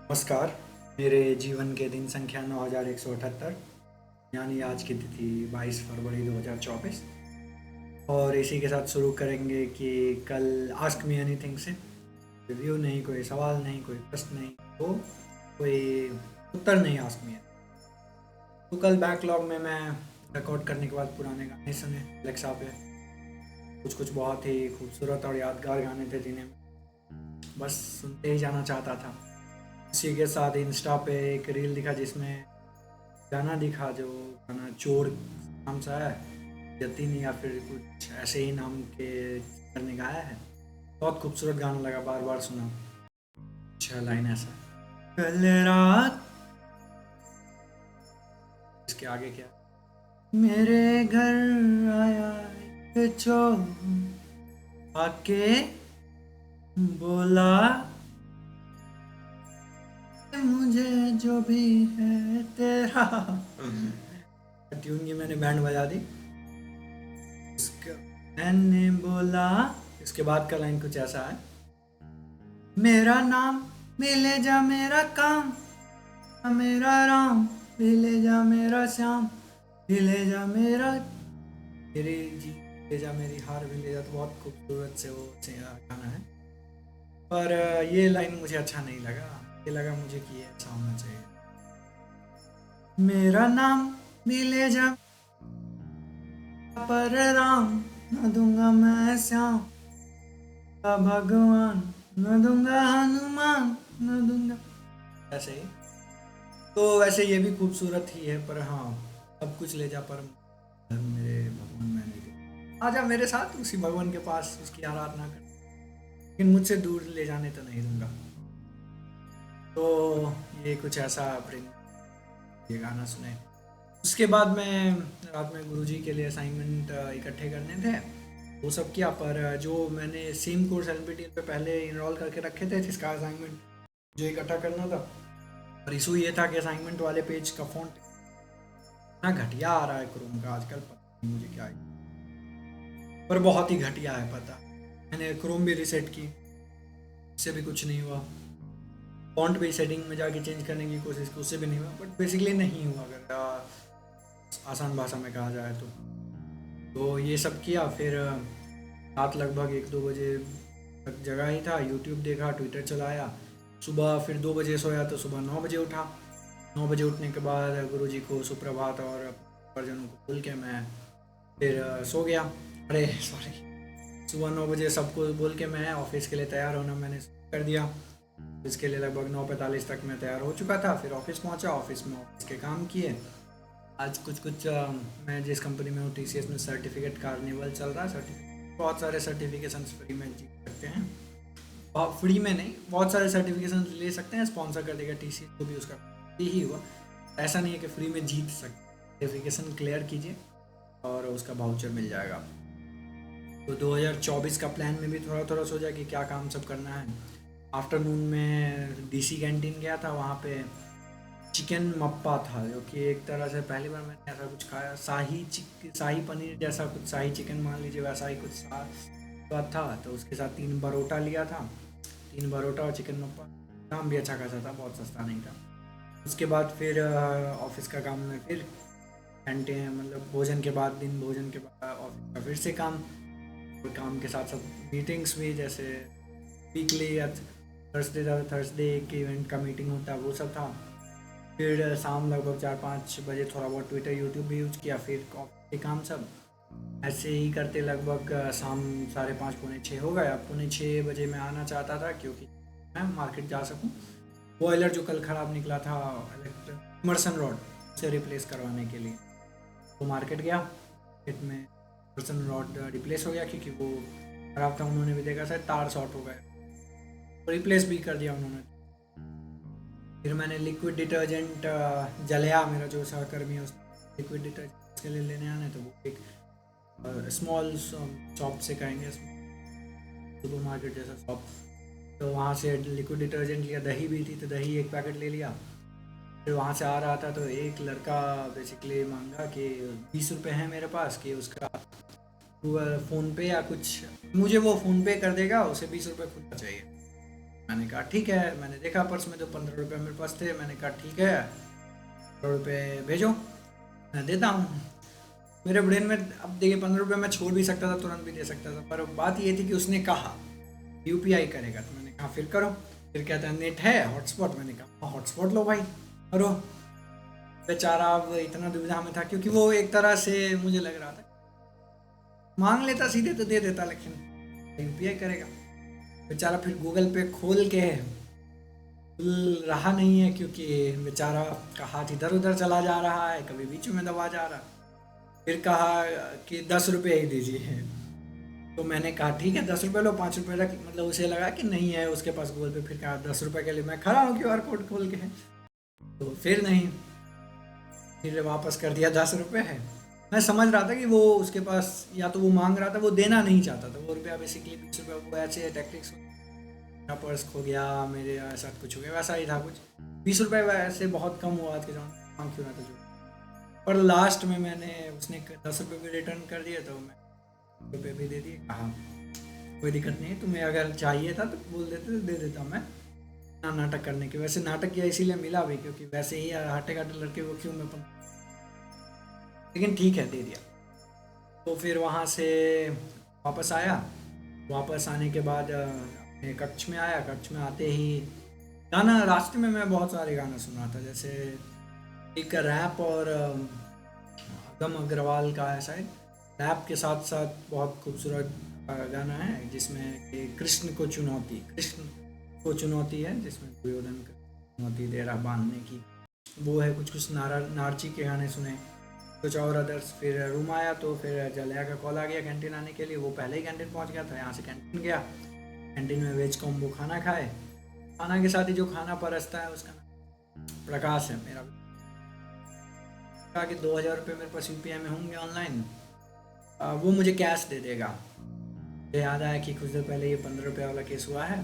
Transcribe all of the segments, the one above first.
नमस्कार। मेरे जीवन के दिन संख्या 9178, यानी आज की तिथि 22 फरवरी 2024। और इसी के साथ शुरू करेंगे कि कल आस्क मी एनीथिंग से रिव्यू नहीं, कोई सवाल नहीं, कोई प्रश्न नहीं, तो कोई उत्तर नहीं आस्क मी। तो कल बैकलॉग में मैं रिकॉर्ड करने के बाद पुराने गाने सुने एलेक्सा पे। कुछ कुछ बहुत ही खूबसूरत और यादगार गाने थे जिन्हें बस सुनते ही जाना चाहता था। इसी के साथ इंस्टा पे एक रील दिखा जिसमें गाना दिखा, जो गाना चोर नाम से है, यतीन या फिर कुछ ऐसे ही नाम के सिंगर ने गाया है। बहुत खूबसूरत गाना लगा, बार बार सुना। 6 लाइन ऐसा, कल रात, इसके आगे क्या, मेरे घर आया एक चोर, आके बोला मुझे जो भी है तेरा। ट्यून की मैंने बैंड बजा दी। उसका मैंने बोला, इसके बाद का लाइन कुछ ऐसा है, मेरा नाम मिले जा मेरा काम, मेरा राम मिले जा मेरा श्याम, मिले जा मेरा मेरी जी, ले जा मेरी हार भी ले जा। तो बहुत खूबसूरत से वो गाना है, पर ये लाइन मुझे अच्छा नहीं लगा। ये लगा मुझे कि ये अच्छा होना चाहिए, मेरा नाम मिले जा पर राम, न दूंगा मैं श्याम का भगवान, न दूंगा हनुमान, न दूंगा, ऐसे ही। तो वैसे ये भी खूबसूरत ही है, पर हाँ, सब कुछ ले जा पर मेरे भगवान मैं नहीं दूंगा। आजा मेरे साथ उसी भगवान के पास, उसकी आराधना कर, लेकिन मुझसे दूर ले जाने तो नहीं दूंगा। तो ये कुछ ऐसा ये गाना सुने। उसके बाद मैं रात में गुरुजी के लिए असाइनमेंट इकट्ठे करने थे, वो सब किया। पर जो मैंने सेम कोर्स एलपीटीएल पे पहले इनरोल करके रखे थे, जिसका असाइनमेंट जो इकट्ठा करना था, और इशू ये था कि असाइनमेंट वाले पेज का फॉन्ट इतना घटिया आ रहा है क्रोम का आजकल, पता नहीं मुझे क्या है, पर बहुत ही घटिया है। पता, मैंने क्रोम भी रिसेट की, इससे भी कुछ नहीं हुआ। फॉन्ट भी सेटिंग में जाके चेंज करने की कोशिश की, उससे भी नहीं हुआ। बट बेसिकली नहीं हुआ, अगर आसान भाषा में कहा जाए तो ये सब किया। फिर रात लगभग 1-2 बजे तक जगा ही था, यूट्यूब देखा, ट्विटर चलाया। सुबह फिर 2 बजे सोया तो सुबह 9 बजे उठा। 9 बजे उठने के बाद गुरुजी को सुप्रभात और परिजनों को बोल के मैं फिर सो गया। अरे सॉरी, सुबह 9 बजे सबको बोल के मैं ऑफिस के लिए तैयार होना मैंने कर दिया। इसके लिए लगभग 9:45 तक मैं तैयार हो चुका था। फिर ऑफिस पहुंचा, ऑफिस में ऑफिस के काम किए। आज कुछ कुछ मैं जिस कंपनी में हूँ टीसीएस में सर्टिफिकेट कार्निवल चल रहा है। सर्टिफिकेट, बहुत सारे सर्टिफिकेशन फ्री में जीत सकते हैं। फ्री में नहीं, बहुत सारे सर्टिफिकेशन ले सकते हैं, स्पॉन्सर कर देगा टीसीएस को भी, उसका यही हुआ। ऐसा नहीं है कि फ्री में जीत सकते, सर्टिफिकेशन क्लियर कीजिए और उसका वाउचर मिल जाएगा। तो 2024 का प्लान में भी थोड़ा थोड़ा सोचा कि क्या काम सब करना है। आफ्टरनून में डीसी कैंटीन गया था, वहाँ पे चिकन मप्पा था, जो कि एक तरह से पहली बार मैंने ऐसा कुछ खाया। शाही पनीर जैसा कुछ, शाही चिकन मान लीजिए, वैसा ही कुछ स्वाद था। तो उसके साथ 3 बरोटा लिया था, 3 बरोटा और चिकन मप्पा। दाम भी अच्छा खासा था, बहुत सस्ता नहीं था। उसके बाद फिर ऑफिस का काम में फिर कैंटीन, मतलब भोजन के बाद, दिन भोजन के बाद ऑफिस का फिर से काम। और काम के साथ साथ मीटिंग्स भी, जैसे वीकली या थर्सडे एक इवेंट का मीटिंग होता है, वो सब था। फिर शाम लगभग 4-5 बजे थोड़ा बहुत ट्विटर यूट्यूब भी यूज किया। फिर ऑफिस के काम सब ऐसे ही करते लगभग शाम 5:30-पौने 6 हो गया। 5:45 बजे मैं आना चाहता था, क्योंकि मैं मार्केट जा सकूं। बॉयलर जो कल ख़राब निकला था इमर्सन रॉड से रिप्लेस करवाने के लिए, तो मार्केट गया। मार्केट में इमर्सन रॉड रिप्लेस हो गया, क्योंकि वो ख़राब था। उन्होंने भी देखा शायद तार शॉर्ट हो गए, तो रिप्लेस भी कर दिया उन्होंने। फिर मैंने लिक्विड डिटर्जेंट, जलया मेरा जो सहकर्मी है, उस लिक्विड डिटर्जेंट के लिए लेने आने, तो वो एक स्मॉल शॉप से कहेंगे, सुपर मार्केट जैसा शॉप, तो वहाँ से लिक्विड डिटर्जेंट लिया। दही भी थी, तो दही एक पैकेट ले लिया। फिर वहाँ से आ रहा था तो एक लड़का बेसिकली मांगा कि 20 रुपये हैं मेरे पास, कि उसका फ़ोन पे या कुछ, मुझे वो फ़ोन पे कर देगा, उसे 20 रुपये खुद का चाहिए। मैंने कहा ठीक है, मैंने देखा पर्स में तो 15 रुपये मेरे पास थे, मैंने कहा ठीक है 15 रुपये भेजो, मैं देता हूँ। मेरे ब्रेन में अब देखिए 15 रुपये मैं छोड़ भी सकता था, तुरंत भी दे सकता था, पर बात ये थी कि उसने कहा यूपीआई करेगा, तो मैंने कहा फिर करो। फिर कहता है नेट है हॉटस्पॉट, मैंने कहा हॉटस्पॉट लो भाई करो। बेचारा अब इतना दुविधा में था, क्योंकि वो एक तरह से मुझे लग रहा था मांग लेता सीधे तो दे देता, लेकिन यूपीआई करेगा। बेचारा फिर गूगल पे खोल के खुल रहा नहीं है, क्योंकि बेचारा का हाथ इधर उधर चला जा रहा है, कभी बीच में दबा जा रहा है। फिर कहा कि 10 रुपये ही दीजिए। तो मैंने कहा ठीक है 10 रुपये लो, 5 रुपये रख, मतलब उसे लगा कि नहीं है उसके पास गूगल पे। फिर कहा 10 रुपये के लिए मैं खड़ा हूँ QR कोड खोल के, तो फिर नहीं, फिर वापस कर दिया 10 रुपये है। मैं समझ रहा था कि वो उसके पास या तो वो मांग रहा था, वो देना नहीं चाहता था, वो रुपया बेसिकली 20 रुपये वो ऐसे टैक्टिक्स, मेरा पर्स खो गया, मेरे साथ कुछ हो गया, वैसा ही था कुछ। 20 रुपये वैसे बहुत कम हुआ आज के जमाने, मांग क्यों ना था जो। पर लास्ट में मैंने उसने 10 रुपये भी रिटर्न कर दिए, तो मैं रुपये भी दे दिए। कहा कोई दिक्कत नहीं, तुम्हें अगर चाहिए था तो बोल देते तो दे देता मैं, ना नाटक करने के। वैसे नाटक किया इसीलिए मिला भी, क्योंकि वैसे ही हाटे काटे लड़के को क्यों मैं लेकिन ठीक है दे दिया। तो फिर वहाँ से वापस आया। वापस आने के बाद अपने कक्ष में आया। कक्ष में आते ही गाना, रास्ते में मैं बहुत सारे गाना सुन रहा था, जैसे एक रैप और अगम अग्रवाल का है शायद, रैप के साथ साथ बहुत खूबसूरत गाना है जिसमें कि कृष्ण को चुनौती है, जिसमें दुर्योधन को चुनौती दे रहा बांधने की, वो है। कुछ कुछ नारची के गाने सुने, कुछ और अदर्स। फिर रूम आया तो फिर जलिया का कॉल आ गया कैंटीन आने के लिए। वो पहले ही कैंटीन पहुंच गया था, यहाँ से कैंटीन गया। कैंटीन में वेज कॉम्बो खाना खाए। खाना के साथ ही जो खाना परसता है उसका नाम प्रकाश है। मेरा कहा कि 2000 रुपये मेरे पास यूपीआई में होंगे ऑनलाइन, वो मुझे कैश दे देगा। मुझे याद आया कि कुछ देर पहले ये 15 रुपये वाला केस हुआ है,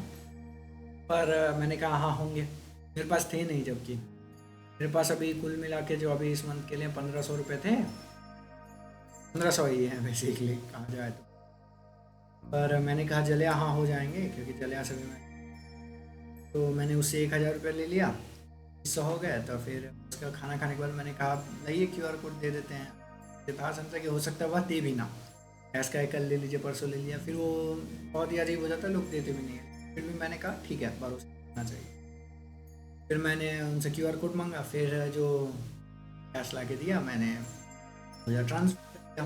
पर मैंने कहा हाँ होंगे, मेरे पास थे नहीं। जबकि मेरे पास अभी कुल मिला के जो अभी इस मंथ के लिए 1500 रुपये थे, 1500 ही है बेसिकली कहा जाए तो। पर मैंने कहा जलिया हाँ हो जाएंगे, क्योंकि जलिया से भी मैं, तो मैंने उससे 1000 रुपये ले लिया, 100 हो गए। तो फिर उसका खाना खाने के बाद मैंने कहा लाइए QR कोड दे देते हैं। था समझा कि हो सकता है वह दे भी ना, गैस का कल ले लीजिए, परसों ले लिया। फिर वो बहुत ही अजीब हो जाता है, लोग देते भी नहीं है। फिर भी मैंने कहा ठीक है भरोसा करना चाहिए। फिर मैंने उनसे QR कोड मांगा, फिर जो कैश ला के दिया, मैंने मुझे ट्रांसफर किया।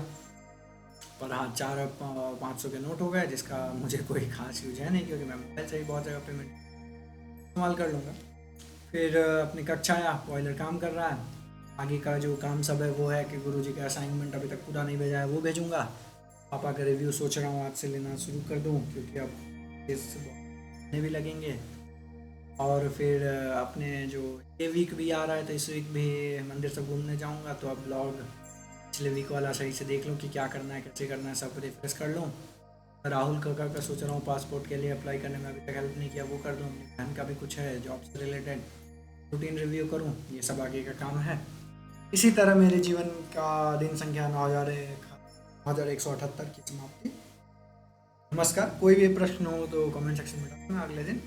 पर हाँ 400-500 के नोट हो गए, जिसका मुझे कोई खास यूज है नहीं, क्योंकि मैं मोबाइल से ही बहुत जगह पेमेंट इस्तेमाल कर लूँगा। फिर अपनी कक्षा आया, बॉयलर काम कर रहा है। आगे का जो काम सब है वो है कि गुरुजी का असाइनमेंट अभी तक पूरा नहीं भेजा है, वो भेजूँगा। पापा का रिव्यू सोच रहा हूँ आज से लेना शुरू कर दूँ, क्योंकि अब इस भी लगेंगे। और फिर अपने जो ये वीक भी आ रहा है, तो इस वीक भी मंदिर से घूमने जाऊंगा। तो अब ब्लॉग पिछले वीक वाला सही से देख लूँ कि क्या करना है, कैसे करना है, सब रिफ्रेश कर लूँ। राहुल काका का सोच रहा हूँ पासपोर्ट के लिए अप्लाई करने में, अभी तक हेल्प नहीं किया, वो कर दूँ। अपनी बहन का भी कुछ है जॉब से रिलेटेड, रूटीन रिव्यू करूँ, ये सब आगे का काम है। इसी तरह मेरे जीवन का दिन संख्या 9178 की समाप्ति। नमस्कार। कोई भी प्रश्न हो तो कमेंट सेक्शन में डालना, अगले दिन